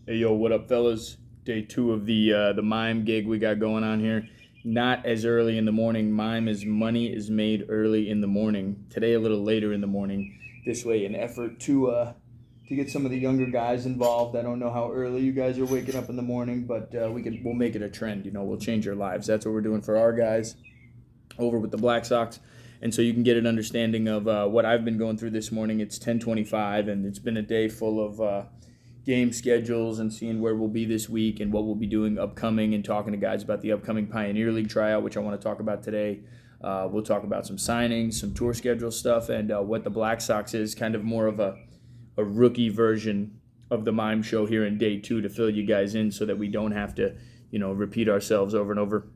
Hey yo, what up, fellas? Day two of the MiME gig we got going on here. Not as early in the morning. MiME is money is made early in the morning. Today a little later in the morning. This way, an effort to get some of the younger guys involved. I don't know how early you guys are waking up in the morning, but we'll make it a trend. We'll change your lives. That's what we're doing for our guys over with the Black Sox. And so you can get an understanding of what I've been going through this morning. It's 10:25, and it's been a day full of game schedules and seeing where we'll be this week and what we'll be doing upcoming and talking to guys about the upcoming Pioneer League tryout, which I want to talk about today. We'll talk about some signings, some tour schedule stuff, and what the Black Sox is, kind of more of a rookie version of the MiME show here in day two to fill you guys in so that we don't have to, repeat ourselves over and over.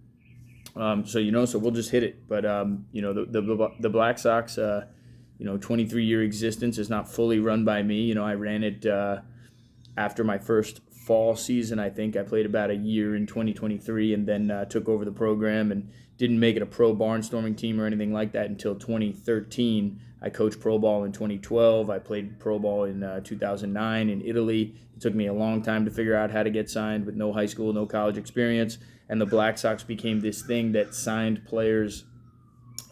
So we'll just hit it. But, the Black Sox, 23-year existence is not fully run by me. I ran it after my first fall season. I think I played about a year in 2023 and then took over the program and didn't make it a pro Barnstorming team or anything like that until 2013. I coached pro ball in 2012. I played pro ball in 2009 in Italy. It took me a long time to figure out how to get signed with no high school, no college experience. And the Black Sox became this thing that signed players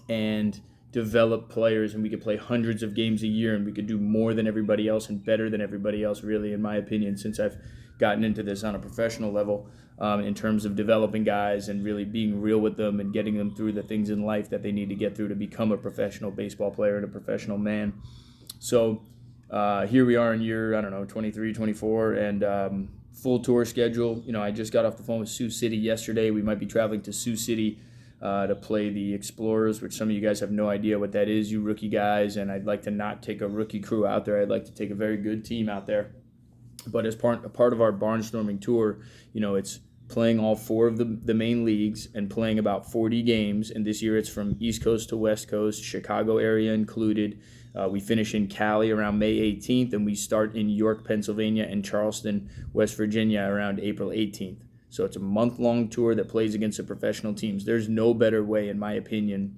and developed players, and we could play hundreds of games a year, and we could do more than everybody else and better than everybody else, really, in my opinion, since I've gotten into this on a professional level, in terms of developing guys and really being real with them and getting them through the things in life that they need to get through to become a professional baseball player and a professional man. So here we are in year, 23, 24, and full tour schedule. I just got off the phone with Sioux City yesterday. We might be traveling to Sioux City to play the Explorers, which some of you guys have no idea what that is, you rookie guys, and I'd like to not take a rookie crew out there. I'd like to take a very good team out there. But as a part of our Barnstorming tour, it's playing all four of the main leagues and playing about 40 games, and this year it's from East Coast to West Coast, Chicago area included. We finish in Cali around May 18th, and we start in York, Pennsylvania, and Charleston, West Virginia around April 18th. So it's a month-long tour that plays against the professional teams. There's no better way, in my opinion,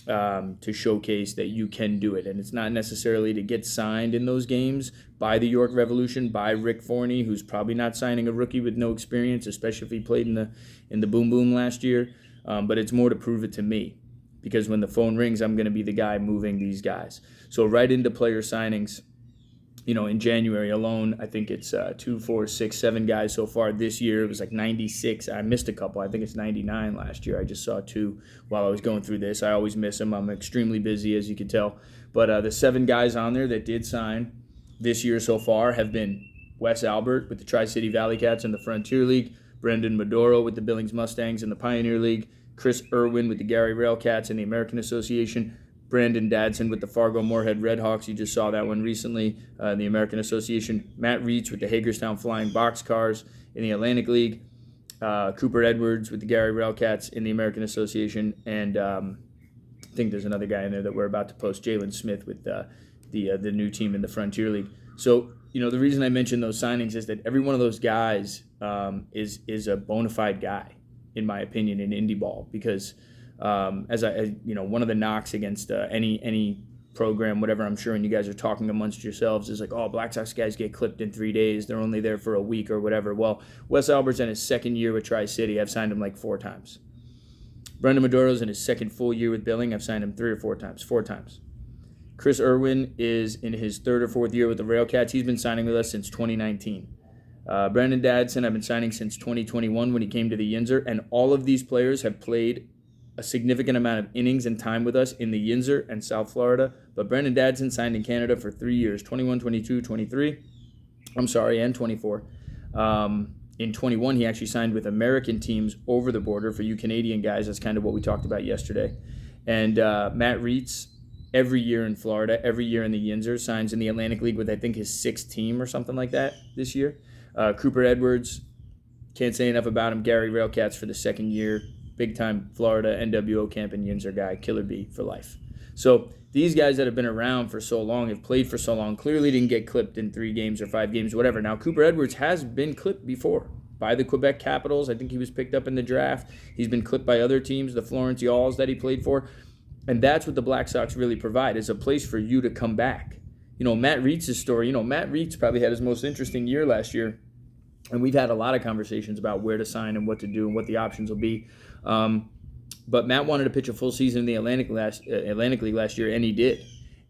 to showcase that you can do it. And it's not necessarily to get signed in those games by the York Revolution, by Rick Forney, who's probably not signing a rookie with no experience, especially if he played in the Boom Boom last year. But it's more to prove it to me, because when the phone rings, I'm going to be the guy moving these guys. So right into player signings. In January alone, I think it's 2, 4, 6, 7 guys so far this year. It was like 96. I missed a couple. I think it's 99 last year. I just saw 2 while I was going through this. I always miss them. I'm extremely busy, as you can tell. But the 7 guys on there that did sign this year so far have been Wes Albert with the Tri-City Valley Cats in the Frontier League, Brendan Medoro with the Billings Mustangs in the Pioneer League, Chris Irwin with the Gary Rail Cats in the American Association, Brandon Dadson with the Fargo Moorhead Redhawks. You just saw that one recently in the American Association. Matt Reitz with the Hagerstown Flying Boxcars in the Atlantic League. Cooper Edwards with the Gary Railcats in the American Association. And I think there's another guy in there that we're about to post, Jalen Smith with the new team in the Frontier League. So, the reason I mention those signings is that every one of those guys is a bona fide guy, in my opinion, in indie ball, because one of the knocks against any program, whatever, I'm sure, and you guys are talking amongst yourselves, is like, oh, Black Sox guys get clipped in 3 days. They're only there for a week or whatever. Well, Wes Albert's in his second year with Tri-City. I've signed him like 4 times. Brendan Maduro's in his second full year with Billing. I've signed him 3 or 4 times. 4 times. Chris Irwin is in his 3rd or 4th year with the Railcats. He's been signing with us since 2019. Brandon Dadson, I've been signing since 2021 when he came to the Yinzer, and all of these players have played a significant amount of innings and time with us in the Yinzer and South Florida. But Brandon Dadson signed in Canada for 3 years, 21, 22, 23. And 24. In 21, he actually signed with American teams over the border. For you Canadian guys, that's kind of what we talked about yesterday. And Matt Reitz, every year in Florida, every year in the Yinzer, signs in the Atlantic League with, I think, his 6th team or something like that this year. Cooper Edwards, can't say enough about him. Gary Railcats for the 2nd year. Big-time Florida NWO camp and Yinzer guy, Killer B for life. So these guys that have been around for so long, have played for so long, clearly didn't get clipped in 3 games or 5 games, whatever. Now, Cooper Edwards has been clipped before by the Quebec Capitals. I think he was picked up in the draft. He's been clipped by other teams, the Florence Yalls that he played for. And that's what the Black Sox really provide, is a place for you to come back. Matt Reitz's story, Matt Reitz probably had his most interesting year last year And we've had a lot of conversations about where to sign and what to do and what the options will be. But Matt wanted to pitch a full season in the Atlantic League last year, and he did.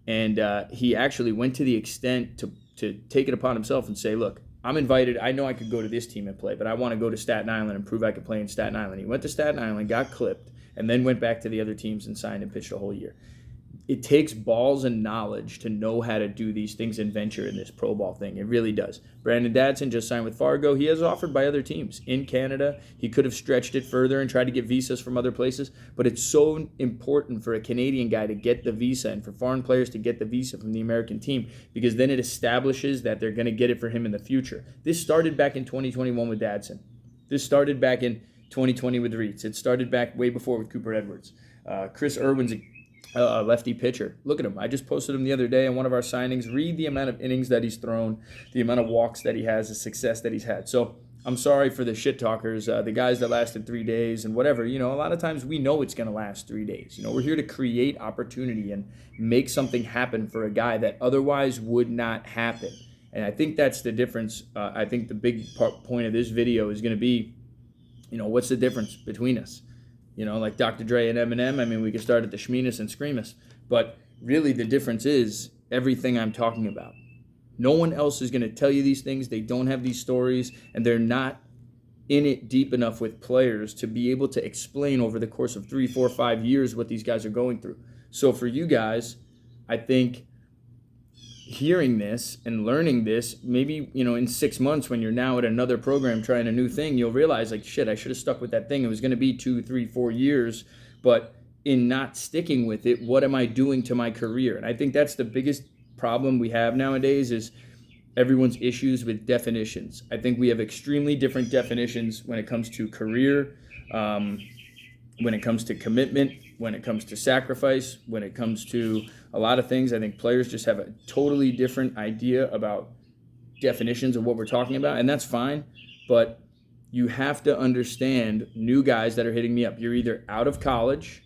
And he actually went to the extent to take it upon himself and say, look, I'm invited. I know I could go to this team and play, but I want to go to Staten Island and prove I could play in Staten Island. He went to Staten Island, got clipped, and then went back to the other teams and signed and pitched a whole year. It takes balls and knowledge to know how to do these things and venture in this pro ball thing. It really does. Brandon Dadson just signed with Fargo. He has offered by other teams in Canada. He could have stretched it further and tried to get visas from other places, but it's so important for a Canadian guy to get the visa and for foreign players to get the visa from the American team, because then it establishes that they're going to get it for him in the future. This started back in 2021 with Dadson. This started back in 2020 with Reitz. It started back way before with Cooper Edwards. Chris Irwin's a lefty pitcher. Look at him. I just posted him the other day on one of our signings. Read the amount of innings that he's thrown, the amount of walks that he has, the success that he's had. So I'm sorry for the shit talkers, the guys that lasted 3 days and whatever. You know, a lot of times we know it's going to last 3 days. You know, we're here to create opportunity and make something happen for a guy that otherwise would not happen. And I think that's the difference. I think the big point of this video is going to be, you know, what's the difference between us? You know, like Dr. Dre and Eminem, I mean, we could start at the Shmeenus and Screamus. But really the difference is everything I'm talking about. No one else is going to tell you these things. They don't have these stories, and they're not in it deep enough with players to be able to explain over the course of 3, 4, 5 years what these guys are going through. So for you guys, I think hearing this and learning this, maybe, you know, in 6 months when you're now at another program trying a new thing, you'll realize, like, shit, I should have stuck with that thing. It was going to be 2, 3, 4 years, but in not sticking with it, what am I doing to my career? And I think that's the biggest problem we have nowadays is everyone's issues with definitions. I think we have extremely different definitions when it comes to career, when it comes to commitment, when it comes to sacrifice, when it comes to a lot of things. I think players just have a totally different idea about definitions of what we're talking about, and that's fine, but you have to understand new guys that are hitting me up. You're either out of college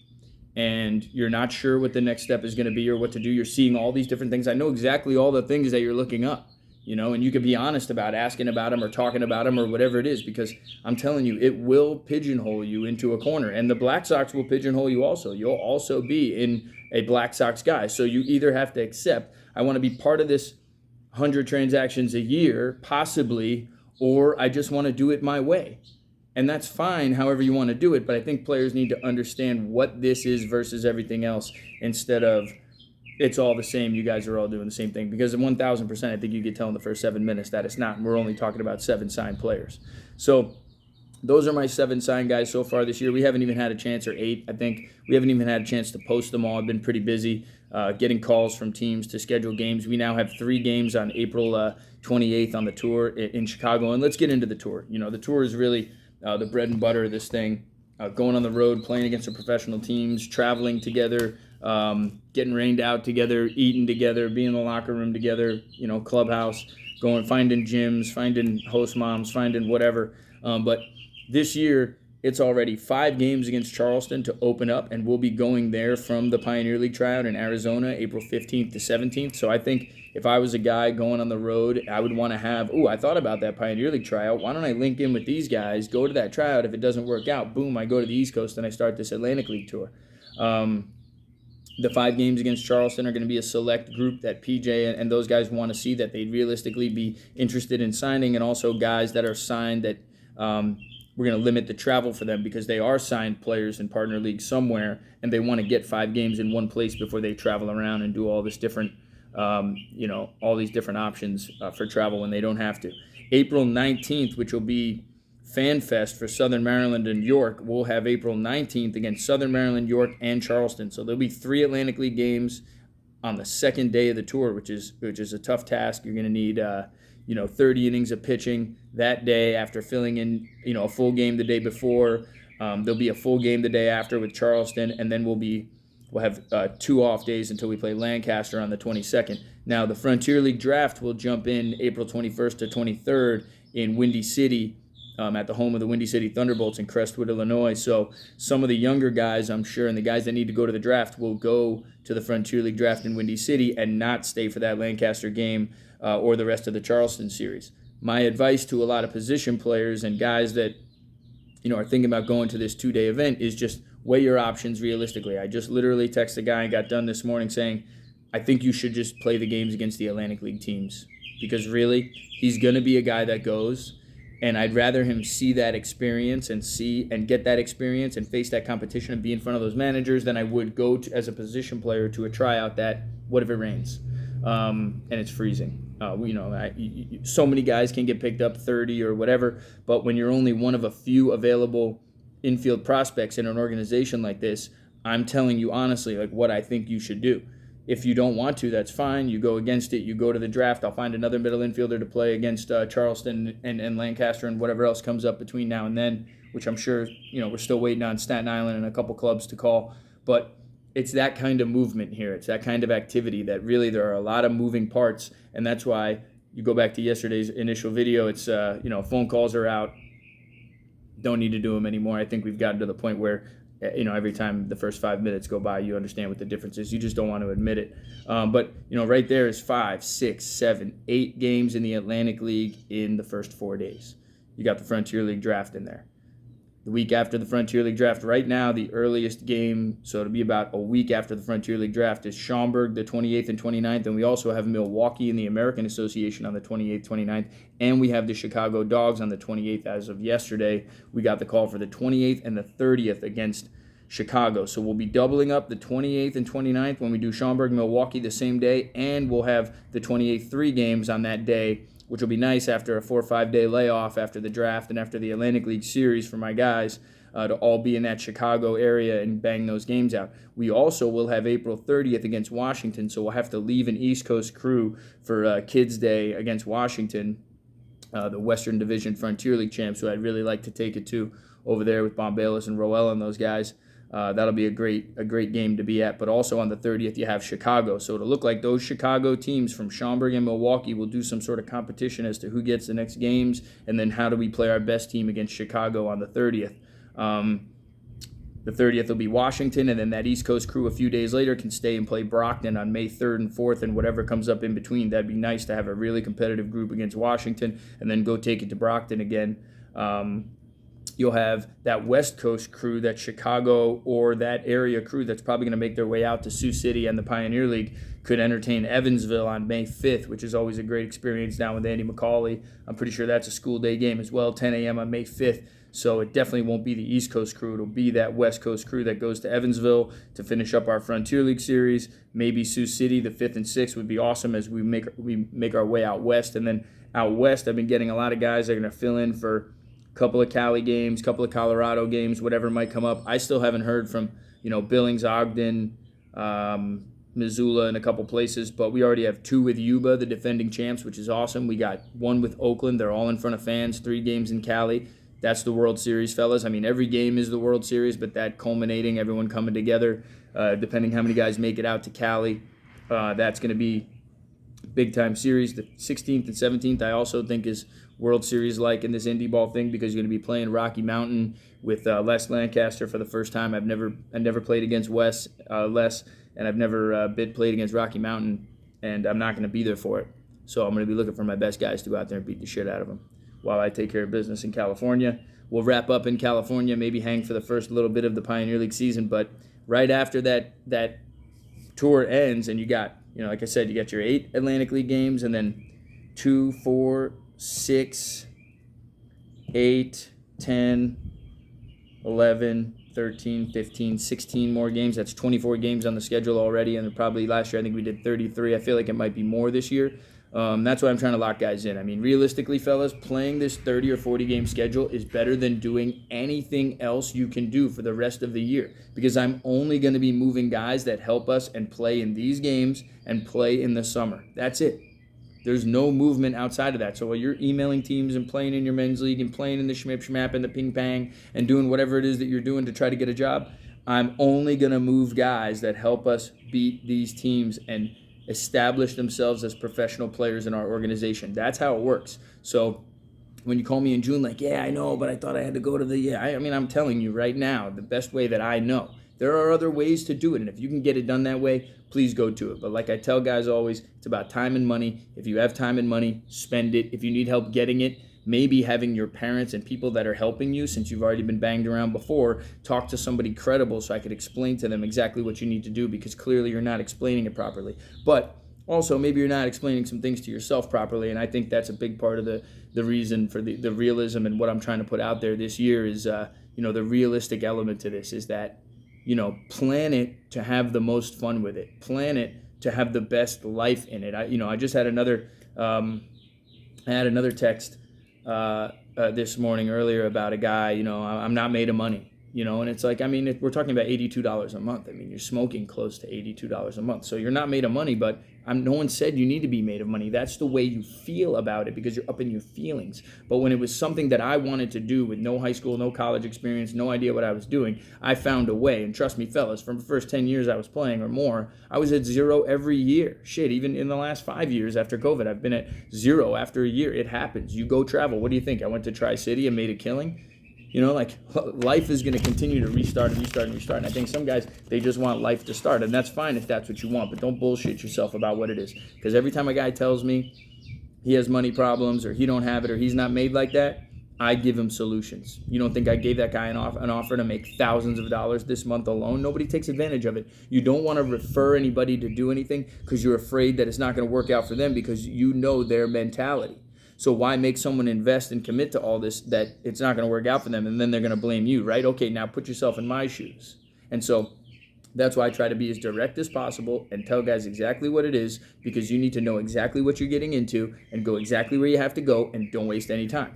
and you're not sure what the next step is going to be or what to do. You're seeing all these different things. I know exactly all the things that you're looking up, you know, and you can be honest about asking about them or talking about them or whatever it is, because I'm telling you, it will pigeonhole you into a corner, and the Black Sox will pigeonhole you also. You'll also be in a Black Sox guy. So you either have to accept, I want to be part of this 100 transactions a year, possibly, or I just want to do it my way. And that's fine, however you want to do it, but I think players need to understand what this is versus everything else, instead of it's all the same, you guys are all doing the same thing. Because 1,000%, I think you could tell in the first 7 minutes that it's not. And we're only talking about 7 signed players. So those are my 7 signed guys so far this year. We haven't even had a chance, or 8, I think. We haven't even had a chance to post them all. I've been pretty busy getting calls from teams to schedule games. We now have 3 games on April 28th on the tour in Chicago. And let's get into the tour. You know, the tour is really the bread and butter of this thing. Going on the road, playing against the professional teams, traveling together, getting rained out together, eating together, being in the locker room together, you know, clubhouse, going, finding gyms, finding host moms, finding whatever. But this year, it's already 5 games against Charleston to open up, and we'll be going there from the Pioneer League tryout in Arizona, April 15th to 17th. So I think if I was a guy going on the road, I would want to have, I thought about that Pioneer League tryout. Why don't I link in with these guys, go to that tryout? If it doesn't work out, boom, I go to the East Coast and I start this Atlantic League tour. The 5 games against Charleston are going to be a select group that PJ and those guys want to see, that they'd realistically be interested in signing, and also guys that are signed that we're going to limit the travel for them because they are signed players in partner league somewhere, and they want to get 5 games in one place before they travel around and do all this different, all these different options for travel when they don't have to. April 19th, which will be Fan Fest for Southern Maryland and York, we'll have April 19th against Southern Maryland, York, and Charleston. So there'll be 3 Atlantic League games on the second day of the tour, which is a tough task. You're going to need 30 innings of pitching that day after filling in a full game the day before. There'll be a full game the day after with Charleston, and then we'll have 2 off days until we play Lancaster on the 22nd. Now the Frontier League draft will jump in April 21st to 23rd in Windy City, at the home of the Windy City Thunderbolts in Crestwood, Illinois. So some of the younger guys, I'm sure, and the guys that need to go to the draft will go to the Frontier League draft in Windy City and not stay for that Lancaster game or the rest of the Charleston series. my advice to a lot of position players and guys that are thinking about going to this 2-day event is just weigh your options realistically. I just literally texted a guy and got done this morning saying, I think you should just play the games against the Atlantic League teams, because really, he's going to be a guy that goes, and I'd rather him see that experience and get that experience and face that competition and be in front of those managers than I would go to, as a position player, to a tryout that, what if it rains? And it's freezing. So many guys can get picked up, 30 or whatever, but when you're only one of a few available infield prospects in an organization like this, I'm telling you honestly, like, what I think you should do. If you don't want to, that's fine. You go against it. You go to the draft. I'll find another middle infielder to play against Charleston and Lancaster and whatever else comes up between now and then, which I'm sure, we're still waiting on Staten Island and a couple clubs to call. But it's that kind of movement here. It's that kind of activity that really there are a lot of moving parts, and that's why you go back to yesterday's initial video. It's phone calls are out. Don't need to do them anymore. I think we've gotten to the point where every time the first 5 minutes go by, you understand what the difference is. You just don't want to admit it. But right there is 5, 6, 7, 8 games in the Atlantic League in the first 4 days. You got the Frontier League draft in there. The week after the Frontier League draft, right now, the earliest game, so it'll be about a week after the Frontier League draft, is Schaumburg the 28th and 29th, and we also have Milwaukee in the American Association on the 28th, 29th, and we have the Chicago Dogs on the 28th. As of yesterday, we got the call for the 28th and the 30th against Chicago. So we'll be doubling up the 28th and 29th when we do Schaumburg, Milwaukee the same day, and we'll have the 28th 3 games on that day, which will be nice after a 4 or 5 day layoff after the draft and after the Atlantic League Series for my guys to all be in that Chicago area and bang those games out. We also will have April 30th against Washington, so we'll have to leave an East Coast crew for Kids Day against Washington, the Western Division Frontier League champs, who I'd really like to take it to over there with Bombalis and Roel and those guys. That'll be a great game to be at. But also on the 30th, you have Chicago. So it'll look like those Chicago teams from Schaumburg and Milwaukee will do some sort of competition as to who gets the next games, and then how do we play our best team against Chicago on the 30th. The 30th will be Washington, and then that East Coast crew a few days later can stay and play Brockton on May 3rd and 4th, and whatever comes up in between. That'd be nice to have a really competitive group against Washington and then go take it to Brockton again. You'll have that West Coast crew, that Chicago or that area crew that's probably going to make their way out to Sioux City and the Pioneer League could entertain Evansville on May 5th, which is always a great experience down with Andy McCauley. I'm pretty sure that's a school day game as well, 10 a.m. on May 5th. So it definitely won't be the East Coast crew. It'll be that West Coast crew that goes to Evansville to finish up our Frontier League series. Maybe Sioux City, the 5th and 6th would be awesome as we make our way out west. And then out west, I've been getting a lot of guys that are going to fill in for couple of Cali games, couple of Colorado games, whatever might come up. I still haven't heard from, Billings, Ogden, Missoula, and a couple places, but we already have 2 with Yuba, the defending champs, which is awesome. We got 1 with Oakland. They're all in front of fans, 3 games in Cali. That's the World Series, fellas. I mean, every game is the World Series, but that culminating, everyone coming together, depending how many guys make it out to Cali, that's going to be big-time series. The 16th and 17th, I also think, is World Series-like in this indie ball thing, because you're going to be playing Rocky Mountain with Les Lancaster for the first time. I never played against Les, and I've never played against Rocky Mountain, and I'm not going to be there for it. So I'm going to be looking for my best guys to go out there and beat the shit out of them while I take care of business in California. We'll wrap up in California, maybe hang for the first little bit of the Pioneer League season, but right after that tour ends, and you got, like I said, you got your 8 Atlantic League games, and then 2, 4, 6, 8, 10, 11, 13, 15, 16 more games. That's 24 games on the schedule already, and probably last year I think we did 33. I feel like it might be more this year. That's why I'm trying to lock guys in. I mean, realistically, fellas, playing this 30 or 40 game schedule is better than doing anything else you can do for the rest of the year, because I'm only going to be moving guys that help us and play in these games and play in the summer. That's it. There's no movement outside of that. So while you're emailing teams and playing in your men's league and playing in the Schmip Schmap and the Ping Pang and doing whatever it is that you're doing to try to get a job, I'm only going to move guys that help us beat these teams and establish themselves as professional players in our organization. That's how it works. So when you call me in June, like, yeah, I know, but I thought I had to go to the, I'm telling you right now, the best way that I know, There are other ways to do it, and if you can get it done that way, please go to it. But like I tell guys always, it's about time and money. If you have time and money, spend it. If you need help getting it, maybe having your parents and people that are helping you, since you've already been banged around before, talk to somebody credible so I could explain to them exactly what you need to do, because clearly you're not explaining it properly. But also, maybe you're not explaining some things to yourself properly, and I think that's a big part of the reason for the realism and what I'm trying to put out there this year is, the realistic element to this is that, plan it to have the most fun with it. Plan it to have the best life in it. I just had another text this morning earlier about a guy, I'm not made of money, and it's like, we're talking about $82 a month. You're smoking close to $82 a month. So you're not made of money, but no one said you need to be made of money. That's the way you feel about it, because you're up in your feelings. But when it was something that I wanted to do with no high school, no college experience, no idea what I was doing, I found a way. And trust me, fellas, from the first 10 years I was playing or more, I was at zero every year. Shit, even in the last 5 years after COVID, I've been at zero after a year. It happens. You go travel. What do you think? I went to Tri-City and made a killing. Life is going to continue to restart and restart and restart. And I think some guys, they just want life to start. And that's fine if that's what you want. But don't bullshit yourself about what it is. Because every time a guy tells me he has money problems or he don't have it or he's not made like that, I give him solutions. You don't think I gave that guy an offer to make thousands of dollars this month alone? Nobody takes advantage of it. You don't want to refer anybody to do anything because you're afraid that it's not going to work out for them, because you know their mentality. So why make someone invest and commit to all this that it's not going to work out for them, and then they're going to blame you, right? Okay, now put yourself in my shoes. And so that's why I try to be as direct as possible and tell guys exactly what it is, because you need to know exactly what you're getting into and go exactly where you have to go, and don't waste any time.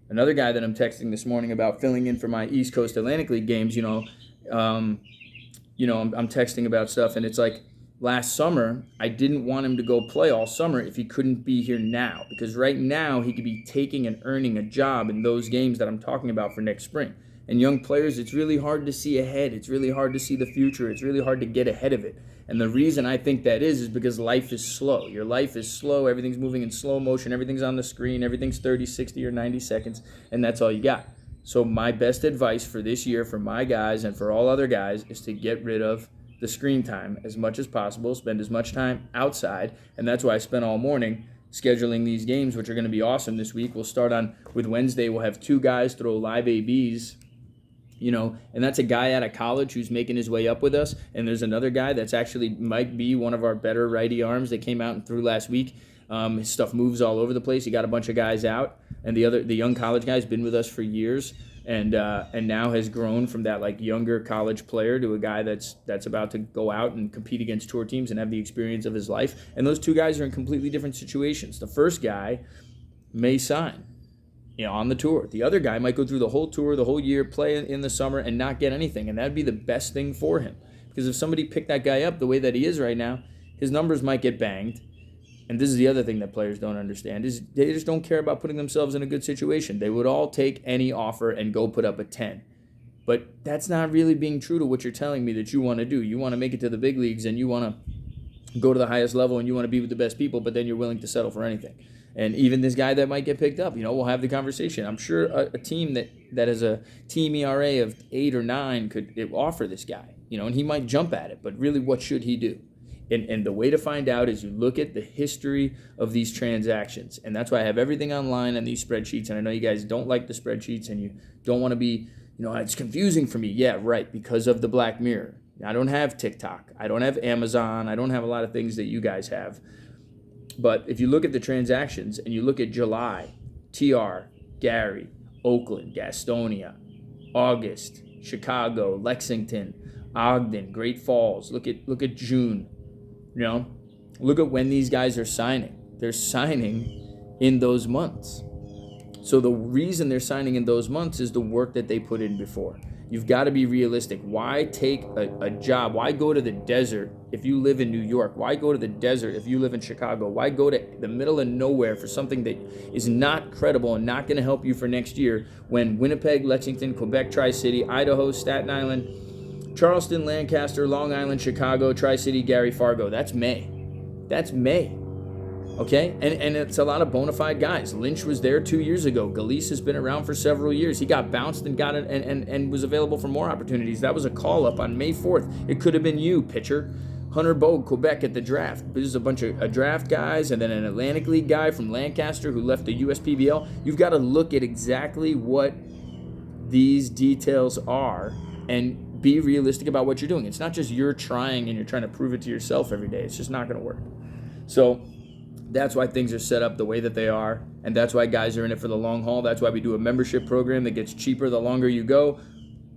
Another guy that I'm texting this morning about filling in for my East Coast Atlantic League games, I'm texting about stuff, and it's like, last summer, I didn't want him to go play all summer if he couldn't be here now, because right now he could be taking and earning a job in those games that I'm talking about for next spring. And young players, it's really hard to see ahead. It's really hard to see the future. It's really hard to get ahead of it. And the reason I think that is because life is slow. Your life is slow. Everything's moving in slow motion. Everything's on the screen. Everything's 30, 60, or 90 seconds, and that's all you got. So my best advice for this year for my guys and for all other guys is to get rid of the screen time as much as possible, spend as much time outside, and that's why I spent all morning scheduling these games, which are going to be awesome this week. We'll start on with Wednesday. We'll have 2 guys throw live ABs, and that's a guy out of college who's making his way up with us, and there's another guy that's actually might be one of our better righty arms that came out and threw last week. His stuff moves all over the place. He got a bunch of guys out, and the young college guy's been with us for years. And now has grown from that younger college player to a guy that's about to go out and compete against tour teams and have the experience of his life. And those 2 guys are in completely different situations. The first guy may sign, on the tour. The other guy might go through the whole tour, the whole year, play in the summer, and not get anything. And that'd be the best thing for him, because if somebody picked that guy up the way that he is right now, his numbers might get banged. And this is the other thing that players don't understand, is they just don't care about putting themselves in a good situation. They would all take any offer and go put up a 10. But that's not really being true to what you're telling me that you want to do. You want to make it to the big leagues, and you want to go to the highest level, and you want to be with the best people, but then you're willing to settle for anything. And even this guy that might get picked up, we'll have the conversation. I'm sure a team that has a team ERA of 8 or 9 could offer this guy, and he might jump at it. But really, what should he do? And the way to find out is you look at the history of these transactions. And that's why I have everything online on these spreadsheets. And I know you guys don't like the spreadsheets and you don't want to be, it's confusing for me. Yeah, right, because of the Black Mirror. I don't have TikTok. I don't have Amazon. I don't have a lot of things that you guys have. But if you look at the transactions and you look at July, TR, Gary, Oakland, Gastonia, August, Chicago, Lexington, Ogden, Great Falls. Look at June. Look at when these guys are signing. They're signing in those months. So the reason they're signing in those months is the work that they put in before. You've got to be realistic. Why take a job? Why go to the desert if you live in New York? Why go to the desert if you live in Chicago? Why go to the middle of nowhere for something that is not credible and not going to help you for next year, when Winnipeg, Lexington, Quebec, Tri-City, Idaho, Staten Island, Charleston, Lancaster, Long Island, Chicago, Tri-City, Gary, Fargo. That's May. Okay, and it's a lot of bona fide guys. Lynch was there 2 years ago. Galise has been around for several years. He got bounced and got it and was available for more opportunities. That was a call up on May 4th. It could have been you, pitcher. Hunter Bogue, Quebec at the draft. This is a bunch of draft guys and then an Atlantic League guy from Lancaster who left the USPBL. You've got to look at exactly what these details are and be realistic about what you're doing. It's not just you're trying and you're trying to prove it to yourself every day. It's just not going to work. So that's why things are set up the way that they are, and that's why guys are in it for the long haul. That's why we do a membership program that gets cheaper the longer you go.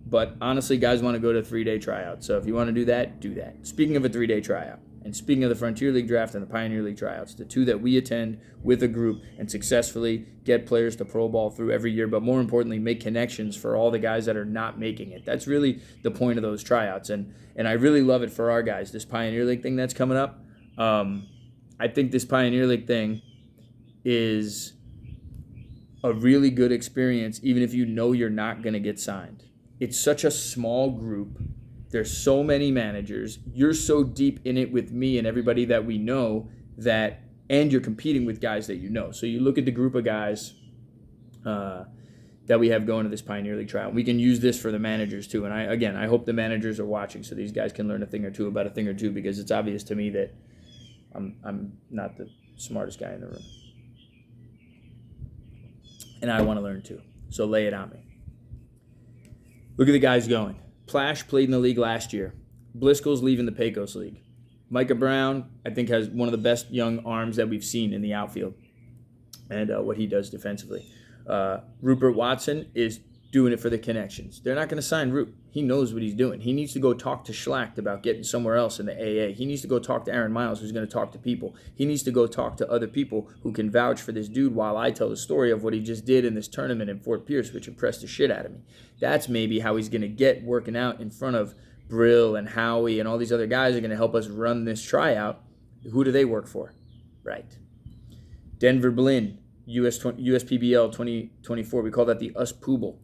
But honestly, guys want to go to a 3-day tryout. So if you want to do that, do that. Speaking of a 3-day tryout, and speaking of the Frontier League draft and the Pioneer League tryouts, the two that we attend with a group and successfully get players to pro ball through every year, but more importantly, make connections for all the guys that are not making it. That's really the point of those tryouts. And I really love it for our guys, this Pioneer League thing that's coming up. I think this Pioneer League thing is a really good experience, even if you know you're not going to get signed. It's such a small group. There's so many managers. You're so deep in it with me and everybody that we know and you're competing with guys that you know. So you look at the group of guys that we have going to this Pioneer League trial. We can use this for the managers too. And I hope the managers are watching so these guys can learn a thing or two about a thing or two, because it's obvious to me that I'm not the smartest guy in the room. And I want to learn too. So lay it on me. Look at the guys going. Plash played in the league last year. Bliscoe's leaving the Pecos League. Micah Brown, I think, has one of the best young arms that we've seen in the outfield and what he does defensively. Rupert Watson is doing it for the connections. They're not going to sign Roop. He knows what he's doing. He needs to go talk to Schlacht about getting somewhere else in the AA. He needs to go talk to Aaron Miles, who's going to talk to people. He needs to go talk to other people who can vouch for this dude while I tell the story of what he just did in this tournament in Fort Pierce, which impressed the shit out of me. That's maybe how he's going to get working out in front of Brill and Howie and all these other guys are going to help us run this tryout. Who do they work for? Right. Denver Blinn, USPBL 2024. We call that the US Poobel.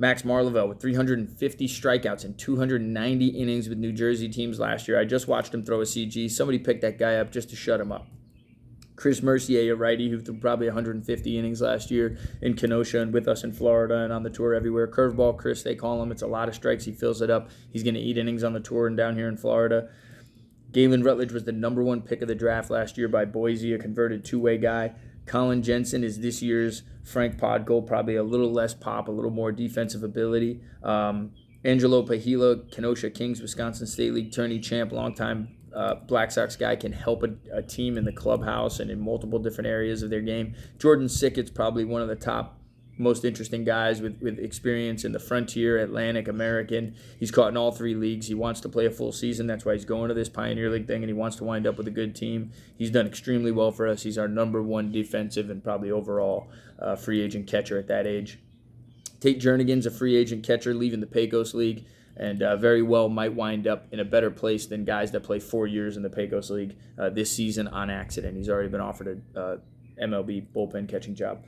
Max Marlavelle with 350 strikeouts and 290 innings with New Jersey teams last year. I just watched him throw a CG. Somebody picked that guy up just to shut him up. Chris Mercier, a righty who threw probably 150 innings last year in Kenosha and with us in Florida and on the tour everywhere. Curveball Chris, they call him. It's a lot of strikes. He fills it up. He's going to eat innings on the tour and down here in Florida. Galen Rutledge was the number one pick of the draft last year by Boise, a converted two-way guy. Colin Jensen is this year's Frank Podkol, probably a little less pop, a little more defensive ability. Angelo Pahila, Kenosha Kings, Wisconsin State League tourney champ, longtime Black Sox guy, can help a team in the clubhouse and in multiple different areas of their game. Jordan Sickett's probably one of the top most interesting guys with experience in the Frontier, Atlantic, American. He's caught in all three leagues. He wants to play a full season. That's why he's going to this Pioneer League thing, and he wants to wind up with a good team. He's done extremely well for us. He's our number one defensive and probably overall free agent catcher at that age. Tate Jernigan's a free agent catcher leaving the Pecos League, and very well might wind up in a better place than guys that play 4 years in the Pecos League this season on accident. He's already been offered a MLB bullpen catching job.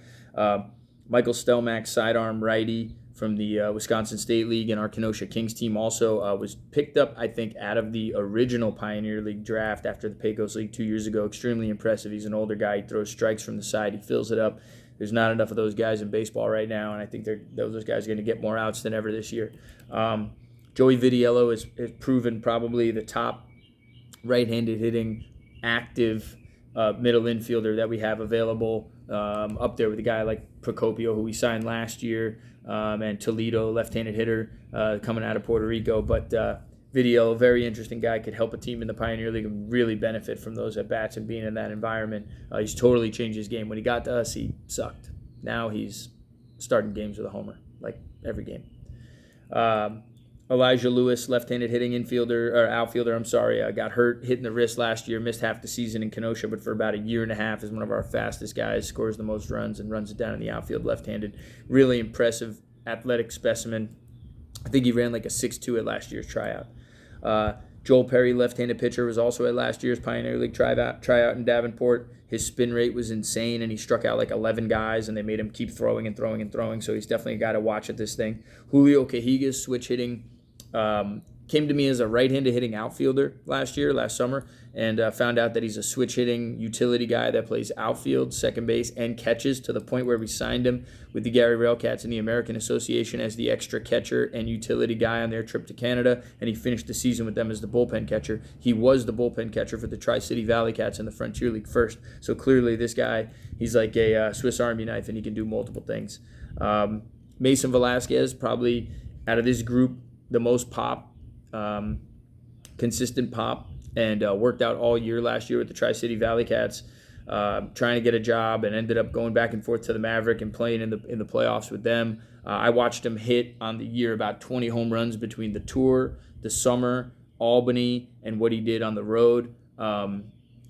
Michael Stelmack, sidearm righty from the Wisconsin State League and our Kenosha Kings team, also was picked up, I think, out of the original Pioneer League draft after the Pecos League 2 years ago. Extremely impressive. He's an older guy. He throws strikes from the side. He fills it up. There's not enough of those guys in baseball right now, and I think those guys are going to get more outs than ever this year. Joey Vitiello has proven probably the top right-handed hitting active middle infielder that we have available, up there with a guy like Procopio, who we signed last year, and Toledo, left-handed hitter coming out of Puerto Rico. But Vitiello, very interesting guy, could help a team in the Pioneer League and really benefit from those at-bats and being in that environment. He's totally changed his game. When he got to us, he sucked. Now he's starting games with a homer, like every game. Elijah Lewis, left-handed hitting outfielder, got hurt, hit in the wrist last year, missed half the season in Kenosha, but for about a year and a half is one of our fastest guys, scores the most runs and runs it down in the outfield left-handed. Really impressive athletic specimen. I think he ran like a 6.2 at last year's tryout. Joel Perry, left-handed pitcher, was also at last year's Pioneer League tryout in Davenport. His spin rate was insane, and he struck out like 11 guys, and they made him keep throwing and throwing and throwing, so he's definitely a guy to watch at this thing. Julio Cajigas, switch hitting came to me as a right-handed hitting outfielder last summer, and found out that he's a switch hitting utility guy that plays outfield, second base, and catches, to the point where we signed him with the Gary Railcats and the American Association as the extra catcher and utility guy on their trip to Canada, and he finished the season with them as the bullpen catcher. He was the bullpen catcher for the Tri-City Valley Cats in the Frontier League first. So clearly this guy, he's like a Swiss Army knife, and he can do multiple things. Mason Velasquez, probably out of this group, the most pop, consistent pop, and worked out all year last year with the Tri-City Valley Cats, trying to get a job, and ended up going back and forth to the Maverick and playing in the playoffs with them. I watched him hit on the year about 20 home runs between the tour, the summer, Albany, and what he did on the road.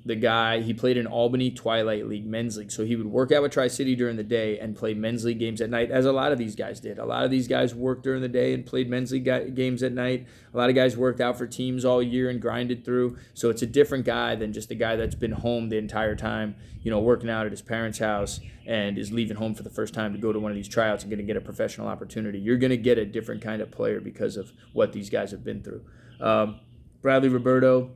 The guy, he played in Albany Twilight League, men's league. So he would work out with Tri-City during the day and play men's league games at night, as a lot of these guys did. A lot of these guys worked during the day and played men's league games at night. A lot of guys worked out for teams all year and grinded through. So it's a different guy than just a guy that's been home the entire time, working out at his parents' house, and is leaving home for the first time to go to one of these tryouts and going to get a professional opportunity. You're going to get a different kind of player because of what these guys have been through. Bradley Roberto,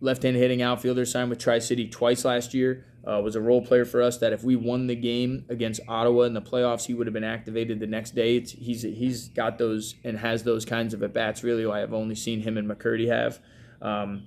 left-hand hitting outfielder, signed with Tri-City twice last year, was a role player for us that if we won the game against Ottawa in the playoffs, he would have been activated the next day. He's got those and has those kinds of at-bats, really, I have only seen him and McCurdy have, and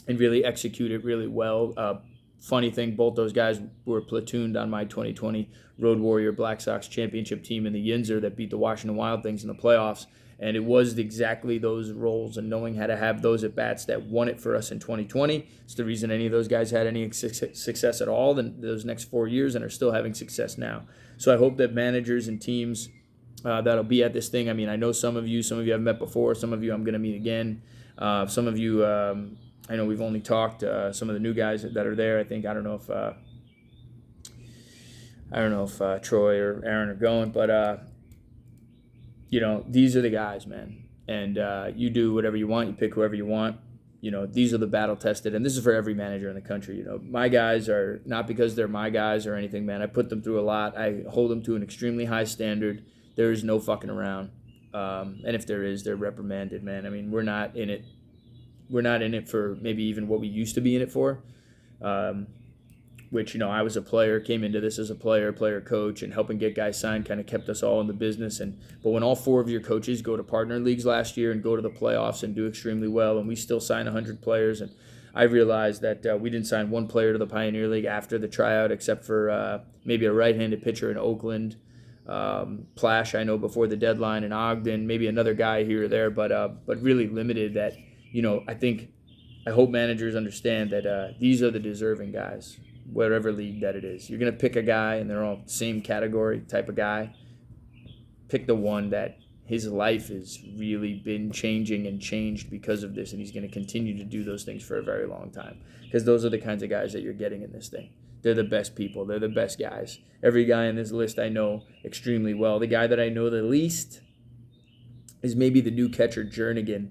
really execute it really well. Funny thing, both those guys were platooned on my 2020 Road Warrior Black Sox championship team in the Yinzer that beat the Washington Wild Things in the playoffs. And it was exactly those roles and knowing how to have those at-bats that won it for us in 2020. It's the reason any of those guys had any success at all in those next 4 years and are still having success now. So I hope that managers and teams that'll be at this thing, I know some of you I've met before, some of you I'm going to meet again. Some of you, I know we've only talked, some of the new guys that are there. I don't know if Troy or Aaron are going, but these are the guys, man. And you do whatever you want. You pick whoever you want. These are the battle tested. And this is for every manager in the country. My guys are not because they're my guys or anything, man. I put them through a lot. I hold them to an extremely high standard. There is no fucking around. And if there is, they're reprimanded, man. We're not in it. We're not in it for maybe even what we used to be in it for. Which, I was a player, came into this as a player coach, and helping get guys signed kind of kept us all in the business. But when all 4 of your coaches go to partner leagues last year and go to the playoffs and do extremely well, and we still sign 100 players, and I realized that we didn't sign one player to the Pioneer League after the tryout except for maybe a right-handed pitcher in Oakland, Plash, I know, before the deadline in Ogden, maybe another guy here or there, but really limited that, I hope managers understand that these are the deserving guys. Whatever league that it is. You're going to pick a guy, and they're all same category type of guy. Pick the one that his life has really been changing and changed because of this, and he's going to continue to do those things for a very long time, because those are the kinds of guys that you're getting in this thing. They're the best people. They're the best guys. Every guy in this list I know extremely well. The guy that I know the least is maybe the new catcher, Jernigan,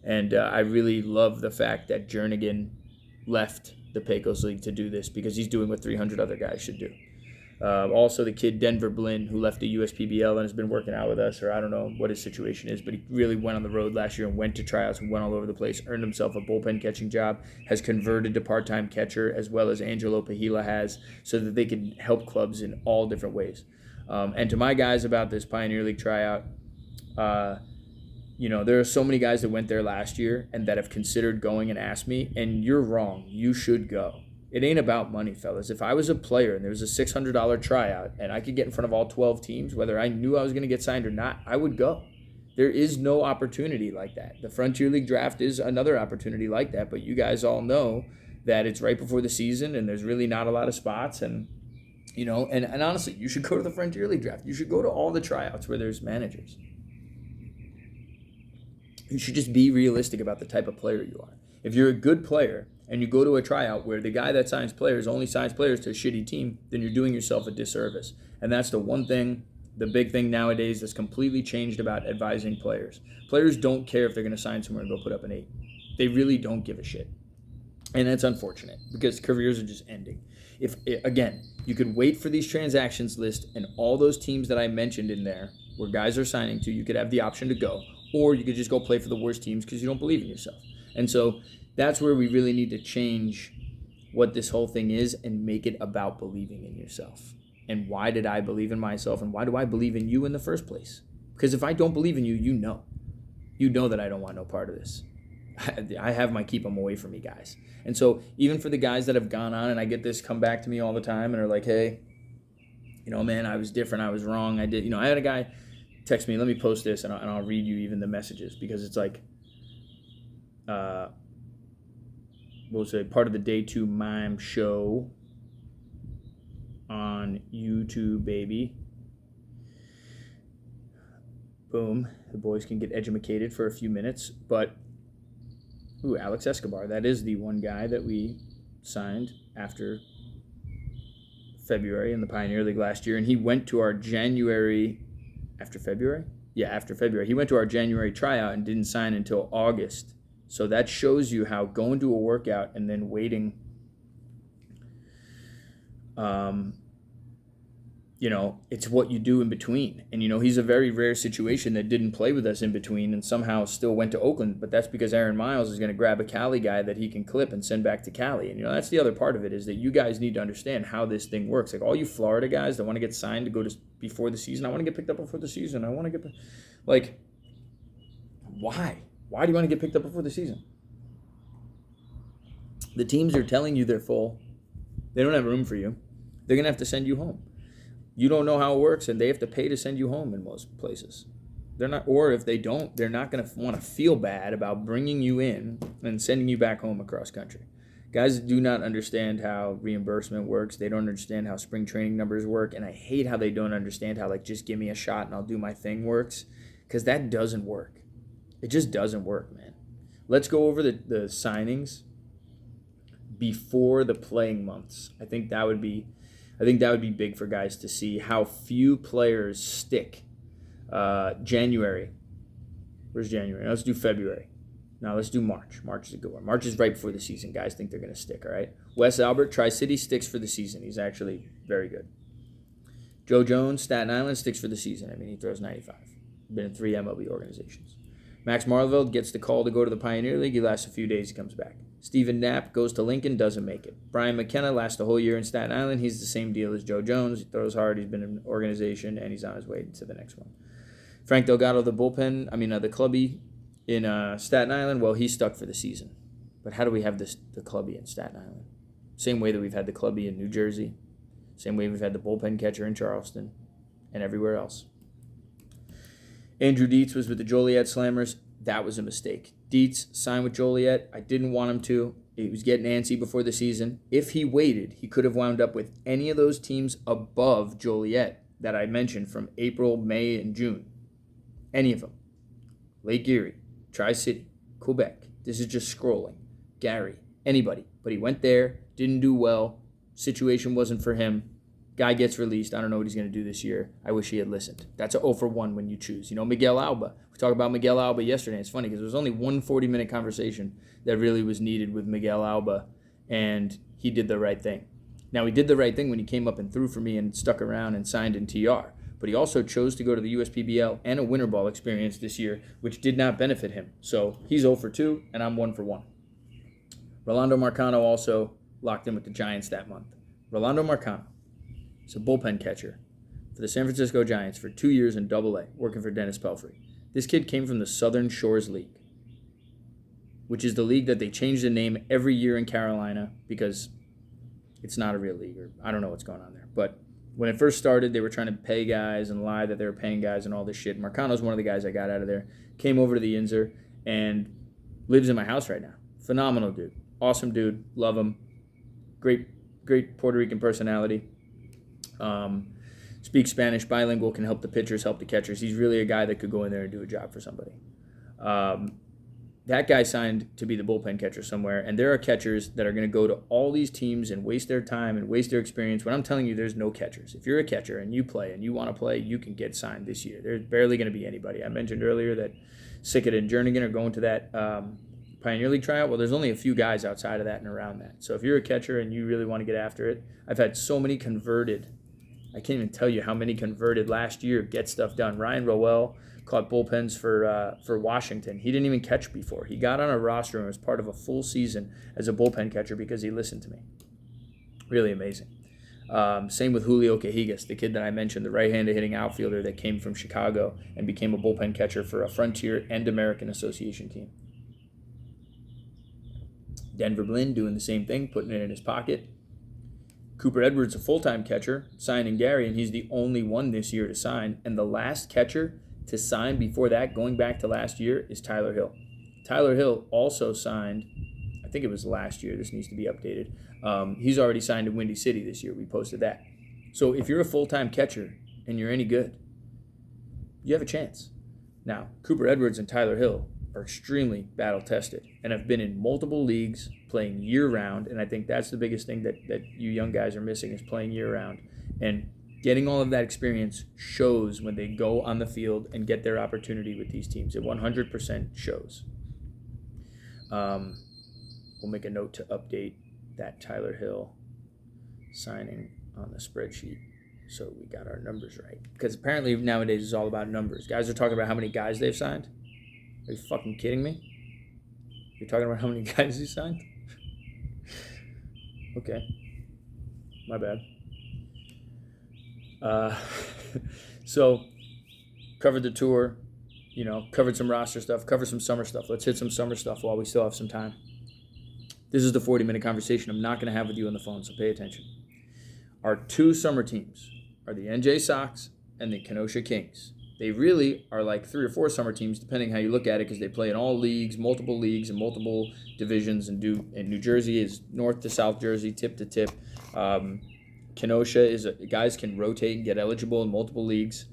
and I really love the fact that Jernigan left the Pecos League to do this, because he's doing what 300 other guys should do. Also the kid Denver Blinn, who left the USPBL and has been working out with us, or I don't know what his situation is, but he really went on the road last year and went to tryouts and went all over the place, earned himself a bullpen catching job, has converted to part-time catcher, as well as Angelo Pahila has, so that they can help clubs in all different ways. And to my guys about this Pioneer League tryout, there are so many guys that went there last year and that have considered going and asked me, and you're wrong. You should go. It ain't about money, fellas. If I was a player and there was a $600 tryout and I could get in front of all 12 teams, whether I knew I was going to get signed or not, I would go. There is no opportunity like that. The Frontier League draft is another opportunity like that, but you guys all know that it's right before the season and there's really not a lot of spots. And honestly, you should go to the Frontier League draft. You should go to all the tryouts where there's managers. You should just be realistic about the type of player you are. If you're a good player and you go to a tryout where the guy that signs players only signs players to a shitty team, then you're doing yourself a disservice. And that's the one thing, the big thing nowadays that's completely changed about advising players. Players don't care if they're going to sign somewhere and go put up an 8. They really don't give a shit. And that's unfortunate because careers are just ending. Again, you could wait for these transactions list and all those teams that I mentioned in there where guys are signing to, you could have the option to go. or you could just go play for the worst teams because you don't believe in yourself. And so that's where we really need to change what this whole thing is and make it about believing in yourself. And why did I believe in myself, and why do I believe in you in the first place? Because if I don't believe in you, you know that I don't want no part of this. I have my keep them away from me guys. And so even for the guys that have gone on, and I get this come back to me all the time and are like, hey, man, I was different, I was wrong, I did, I had a guy text me, let me post this, and I'll read you even the messages, because it's like, we'll say part of the Day 2 MiME show on YouTube, baby. Boom. The boys can get edumacated for a few minutes. But, Alex Escobar, that is the one guy that we signed after February in the Pioneer League last year. And he went to our January, after February? Yeah, after February. He went to our January tryout and didn't sign until August. So that shows you how going to a workout and then waiting, it's what you do in between. And, he's a very rare situation that didn't play with us in between and somehow still went to Oakland. But that's because Aaron Miles is going to grab a Cali guy that he can clip and send back to Cali. And, that's the other part of it, is that you guys need to understand how this thing works. Like all you Florida guys that want to get signed to go to before the season, I want to get picked up before the season. I want to get, why? Why do you want to get picked up before the season? The teams are telling you they're full. They don't have room for you. They're going to have to send you home. You don't know how it works, and they have to pay to send you home in most places. They're not, or if they don't, they're not going to want to feel bad about bringing you in and sending you back home across country. Guys do not understand how reimbursement works. They don't understand how spring training numbers work, and I hate how they don't understand how, just give me a shot and I'll do my thing works, because that doesn't work. It just doesn't work, man. Let's go over the signings before the playing months. I think that would be big for guys to see how few players stick. January. Where's January? Let's do February. Now let's do March. March is a good one. March is right before the season. Guys think they're going to stick, all right? Wes Albert, Tri-City, sticks for the season. He's actually very good. Joe Jones, Staten Island, sticks for the season. He throws 95. Been in 3 MLB organizations. Max Marleveld gets the call to go to the Pioneer League. He lasts a few days. He comes back. Stephen Knapp goes to Lincoln, doesn't make it. Brian McKenna lasts a whole year in Staten Island. He's the same deal as Joe Jones. He throws hard. He's been in an organization, and he's on his way to the next one. Frank Delgado, the clubby in Staten Island, well, he's stuck for the season. But how do we have the clubby in Staten Island? Same way that we've had the clubby in New Jersey. Same way we've had the bullpen catcher in Charleston and everywhere else. Andrew Dietz was with the Joliet Slammers. That was a mistake. Dietz signed with Joliet. I didn't want him to. He was getting antsy before the season. If he waited, he could have wound up with any of those teams above Joliet that I mentioned from April, May, and June. Any of them. Lake Erie, Tri-City, Quebec. This is just scrolling. Gary, anybody. But he went there, didn't do well. Situation wasn't for him. Guy gets released. I don't know what he's going to do this year. I wish he had listened. That's a 0 for 1 when you choose. Miguel Alba. We talked about Miguel Alba yesterday. It's funny because there was only one 40-minute conversation that really was needed with Miguel Alba, and he did the right thing. Now, he did the right thing when he came up and threw for me and stuck around and signed in TR. But he also chose to go to the USPBL and a winter ball experience this year, which did not benefit him. So he's 0 for 2, and I'm 1 for 1. Rolando Marcano also locked in with the Giants that month. Rolando Marcano. He's a bullpen catcher for the San Francisco Giants for 2 years in AA, working for Dennis Pelfrey. This kid came from the Southern Shores League, which is the league that they change the name every year in Carolina because it's not a real league, or I don't know what's going on there. But when it first started, they were trying to pay guys and lie that they were paying guys and all this shit. Marcano's one of the guys I got out of there, came over to the Inzer, and lives in my house right now. Phenomenal dude. Awesome dude. Love him. Great Puerto Rican personality. Speaks Spanish, bilingual, can help the pitchers, help the catchers. He's really a guy that could go in there and do a job for somebody. That guy signed to be the bullpen catcher somewhere, and there are catchers that are going to go to all these teams and waste their time and waste their experience. When I'm telling you there's no catchers. If you're a catcher and you play and you want to play, you can get signed this year. There's barely going to be anybody. I mentioned earlier that Sickett and Jernigan are going to that Pioneer League tryout. Well, there's only a few guys outside of that and around that. So if you're a catcher and you really want to get after it, I've had so many converted I can't even tell you how many converted last year, get stuff done. Ryan Rowell caught bullpens for Washington. He didn't even catch before. He got on a roster and was part of a full season as a bullpen catcher because he listened to me. Really amazing. Same with Julio Cajigas, the kid that I mentioned, the right-handed hitting outfielder that came from Chicago and became a bullpen catcher for a Frontier and American Association team. Denver Blinn doing the same thing, putting it in his pocket. Cooper Edwards, a full-time catcher, signing Gary, and he's the only one this year to sign. And the last catcher to sign before that, going back to last year, is Tyler Hill. Tyler Hill also signed, I think it was last year. This needs to be updated. He's already signed in Windy City this year. We posted that. So if you're a full-time catcher and you're any good, you have a chance. Now, Cooper Edwards and Tyler Hill are extremely battle-tested and have been in multiple leagues playing year-round, and I think that's the biggest thing that you young guys are missing is playing year-round. And getting all of that experience shows when they go on the field and get their opportunity with these teams. It 100% shows. We'll make a note to update that Tyler Hill signing on the spreadsheet so we got our numbers right. Because apparently nowadays it's all about numbers. Guys are talking about how many guys they've signed. Are you fucking kidding me? You're talking about how many guys he signed? Okay. My bad. So, covered the tour, covered some roster stuff, covered some summer stuff. Let's hit some summer stuff while we still have some time. This is the 40-minute conversation I'm not going to have with you on the phone, so pay attention. Our two summer teams are the NJ Sox and the Kenosha Kings. They really are like 3 or 4 summer teams, depending how you look at it, because they play in all leagues, multiple divisions, and New Jersey is north to South Jersey, tip to tip. Kenosha guys can rotate and get eligible in multiple leagues.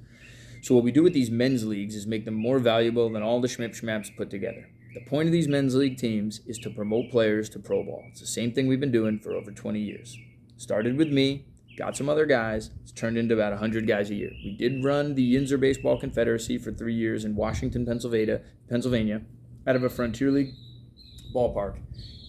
So what we do with these men's leagues is make them more valuable than all the schmip-schmaps put together. The point of these men's league teams is to promote players to pro ball. It's the same thing we've been doing for over 20 years. Started with me, got some other guys. It's turned into about 100 guys a year. We did run the Yinzer Baseball Confederacy for 3 years in Washington, Pennsylvania, out of a Frontier League ballpark,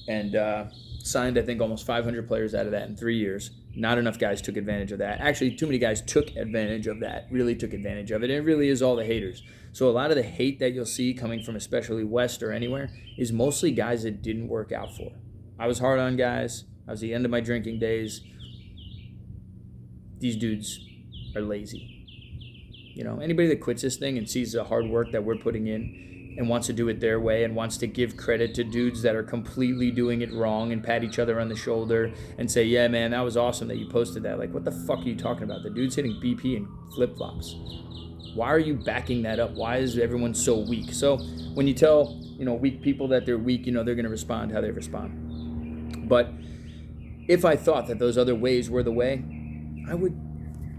and signed, I think, almost 500 players out of that in 3 years. Not enough guys took advantage of that. Actually, too many guys took advantage of that, really took advantage of it. And it really is all the haters. So a lot of the hate that you'll see coming from especially West or anywhere is mostly guys that didn't work out for. I was hard on guys. I was the end of my drinking days. These dudes are lazy. Anybody that quits this thing and sees the hard work that we're putting in and wants to do it their way and wants to give credit to dudes that are completely doing it wrong and pat each other on the shoulder and say, yeah, man, that was awesome that you posted that. Like, what the fuck are you talking about? The dude's hitting BP and flip-flops. Why are you backing that up? Why is everyone so weak? So when you tell, weak people that they're weak, they're going to respond how they respond. But if I thought that those other ways were the way, I would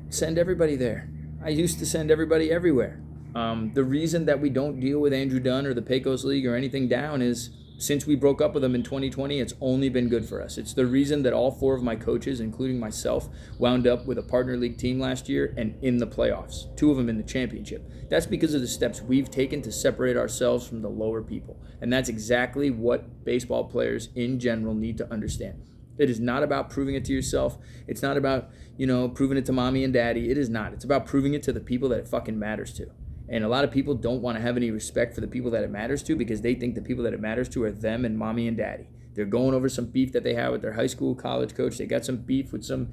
send everybody there. I used to send everybody everywhere. The reason that we don't deal with Andrew Dunn or the Pecos League or anything down is since we broke up with them in 2020, it's only been good for us. It's the reason that all 4 of my coaches, including myself, wound up with a partner league team last year and in the playoffs, 2 of them in the championship. That's because of the steps we've taken to separate ourselves from the lower people. And that's exactly what baseball players in general need to understand. It is not about proving it to yourself. It's not about, proving it to mommy and daddy. It is not. It's about proving it to the people that it fucking matters to. And a lot of people don't want to have any respect for the people that it matters to because they think the people that it matters to are them and mommy and daddy. They're going over some beef that they have with their high school, college coach. They got some beef with some,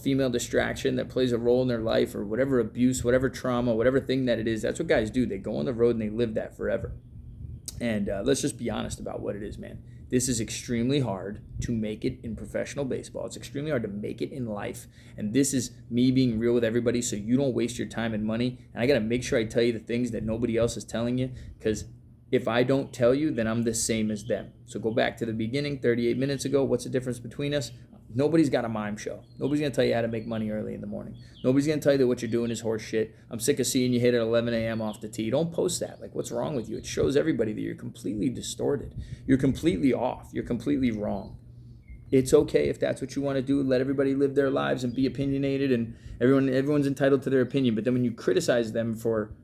female distraction that plays a role in their life or whatever abuse, whatever trauma, whatever thing that it is. That's what guys do. They go on the road and they live that forever. And let's just be honest about what it is, man. This is extremely hard to make it in professional baseball. It's extremely hard to make it in life. And this is me being real with everybody so you don't waste your time and money. And I got to make sure I tell you the things that nobody else is telling you, because if I don't tell you, then I'm the same as them. So go back to the beginning, 38 minutes ago. What's the difference between us? Nobody's got a MiME show. Nobody's going to tell you how to make money early in the morning. Nobody's going to tell you that what you're doing is horse shit. I'm sick of seeing you hit at 11 a.m. off the tee. Don't post that. Like, what's wrong with you? It shows everybody that you're completely distorted. You're completely off. You're completely wrong. It's okay if that's what you want to do. Let everybody live their lives and be opinionated, and everyone's entitled to their opinion. But then when you criticize them for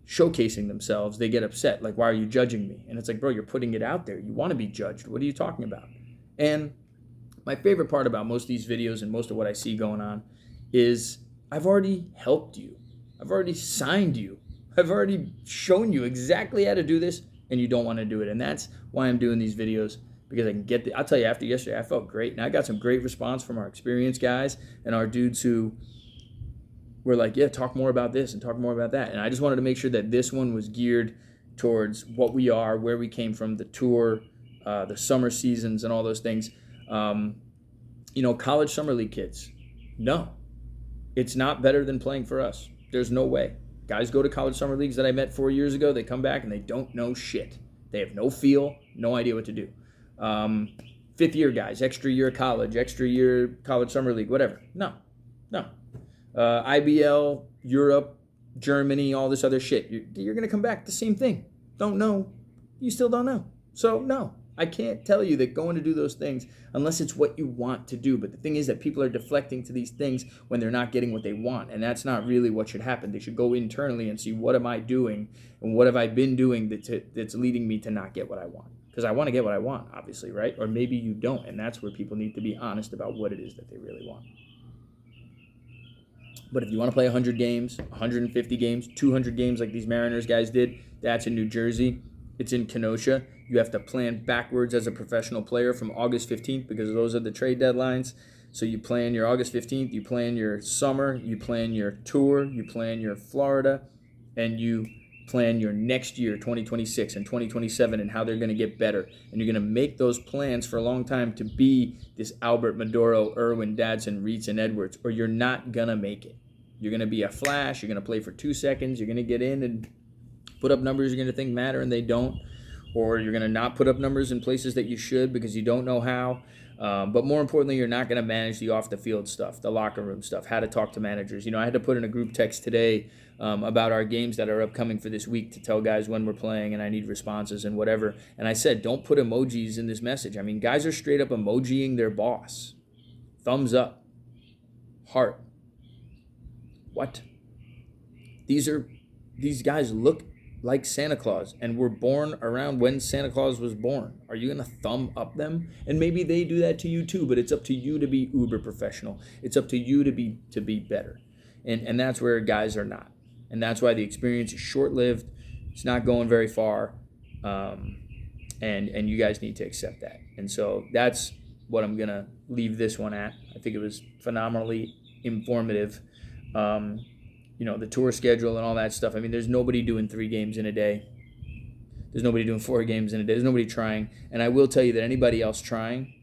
showcasing themselves, they get upset. Like, why are you judging me? And it's like, bro, you're putting it out there. You want to be judged. What are you talking about? And my favorite part about most of these videos and most of what I see going on is I've already helped you. I've already signed you. I've already shown you exactly how to do this, and you don't want to do it. And that's why I'm doing these videos, because I can get I'll tell you, after yesterday, I felt great. And I got some great response from our experienced guys and our dudes who were like, yeah, talk more about this and talk more about that. And I just wanted to make sure that this one was geared towards what we are, where we came from, the tour, the summer seasons, and all those things. College summer league kids, no, it's not better than playing for us. There's no way. Guys go to college summer leagues that I met 4 years ago. They come back and they don't know shit. They have no feel, no idea what to do. Fifth year guys, extra year of college, extra year college summer league, whatever. No. IBL, Europe, Germany, all this other shit. You're going to come back the same thing. Don't know. You still don't know. So no, I can't tell you that going to do those things unless it's what you want to do. But the thing is that people are deflecting to these things when they're not getting what they want. And that's not really what should happen. They should go internally and see, what am I doing and what have I been doing that's leading me to not get what I want? Because I want to get what I want, obviously, right? Or maybe you don't. And that's where people need to be honest about what it is that they really want. But if you want to play 100 games, 150 games, 200 games like these Mariners guys did, that's in New Jersey. It's in Kenosha. You have to plan backwards as a professional player from August 15th, because those are the trade deadlines. So you plan your August 15th, you plan your summer, you plan your tour, you plan your Florida, and you plan your next year, 2026 and 2027, and how they're going to get better. And you're going to make those plans for a long time to be this Albert, Maduro, Irwin, Dadson, Reitz, and Edwards, or you're not going to make it. You're going to be a flash. You're going to play for 2 seconds. You're going to get in and put up numbers you're going to think matter and they don't. Or you're going to not put up numbers in places that you should because you don't know how. But more importantly, you're not going to manage the off-the-field stuff, the locker room stuff, how to talk to managers. I had to put in a group text today about our games that are upcoming for this week to tell guys when we're playing, and I need responses and whatever. And I said, don't put emojis in this message. I mean, guys are straight up emojiing their boss. Thumbs up. Heart. What? These guys look like Santa Claus and were born around when Santa Claus was born. Are you going to thumb up them? And maybe they do that to you too, but it's up to you to be uber professional. It's up to you to be better. And that's where guys are not. And that's why the experience is short-lived. It's not going very far. And you guys need to accept that. And so that's what I'm going to leave this one at. I think it was phenomenally informative. The tour schedule and all that stuff. I mean, there's nobody doing 3 games in a day. There's nobody doing 4 games in a day. There's nobody trying. And I will tell you that anybody else trying,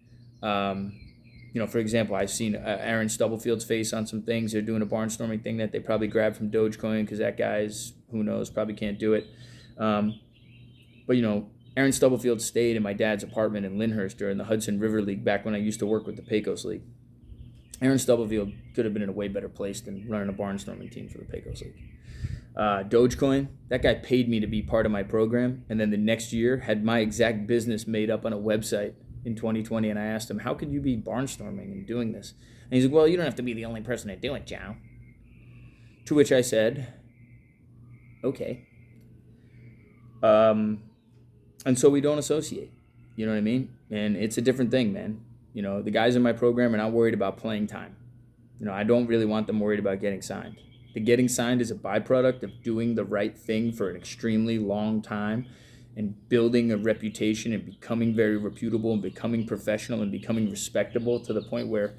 for example, I've seen Aaron Stubblefield's face on some things. They're doing a barnstorming thing that they probably grabbed from Dogecoin because that guy's, who knows, probably can't do it. But Aaron Stubblefield stayed in my dad's apartment in Lyndhurst during the Hudson River League back when I used to work with the Pecos League. Aaron Stubblefield could have been in a way better place than running a barnstorming team for the Pecos League. Dogecoin, that guy paid me to be part of my program, and then the next year had my exact business made up on a website in 2020, and I asked him, how could you be barnstorming and doing this? And he's like, well, you don't have to be the only person to do it, Joe. To which I said, okay. And so we don't associate, you know what I mean? And it's a different thing, man. The guys in my program are not worried about playing time. I don't really want them worried about getting signed. The getting signed is a byproduct of doing the right thing for an extremely long time and building a reputation and becoming very reputable and becoming professional and becoming respectable to the point where,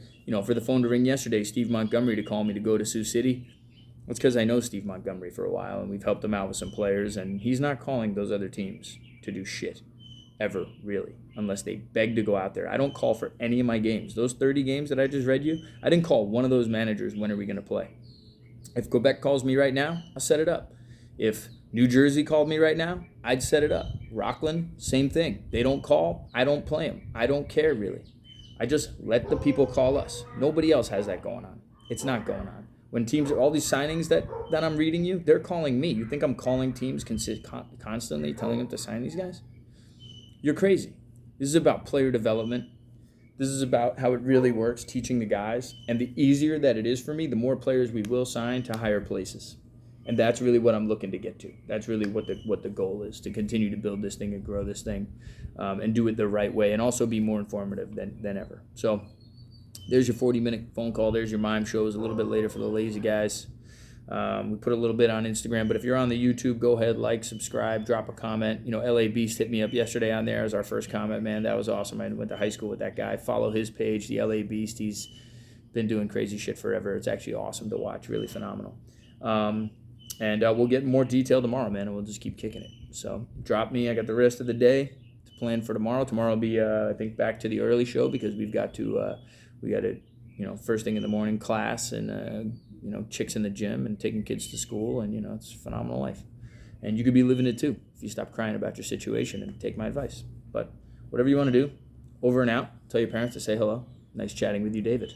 for the phone to ring yesterday, Steve Montgomery to call me to go to Sioux City, that's because I know Steve Montgomery for a while and we've helped him out with some players, and he's not calling those other teams to do shit. Ever, really, unless they beg to go out there. I don't call for any of my games. Those 30 games that I just read you, I didn't call one of those managers, when are we going to play? If Quebec calls me right now, I'll set it up. If New Jersey called me right now, I'd set it up. Rockland, same thing. They don't call, I don't play them. I don't care, really. I just let the people call us. Nobody else has that going on. It's not going on. When teams, all these signings that I'm reading you, they're calling me. You think I'm calling teams constantly, telling them to sign these guys? You're crazy. This is about player development. This is about how it really works, teaching the guys. And the easier that it is for me, the more players we will sign to higher places. And that's really what I'm looking to get to. That's really what the goal is, to continue to build this thing and grow this thing, and do it the right way, and also be more informative than ever. So There's your 40-minute phone call. There's your MiME shows a little bit later for the lazy guys. We put a little bit on Instagram, but if you're on the YouTube, go ahead, like, subscribe, drop a comment. LA Beast hit me up yesterday on there as our first comment. Man, that was awesome. I went to high school with that guy. Follow his page, the LA Beast. He's been doing crazy shit forever. It's actually awesome to watch. Really phenomenal. And we'll get more detail tomorrow, man, and we'll just keep kicking it. So drop me. I got the rest of the day to plan for tomorrow. Tomorrow will be, I think, back to the early show because we got to, first thing in the morning class and, chicks in the gym and taking kids to school. And, it's a phenomenal life. And you could be living it too if you stop crying about your situation and take my advice. But whatever you want to do, over and out. Tell your parents to say hello. Nice chatting with you, David.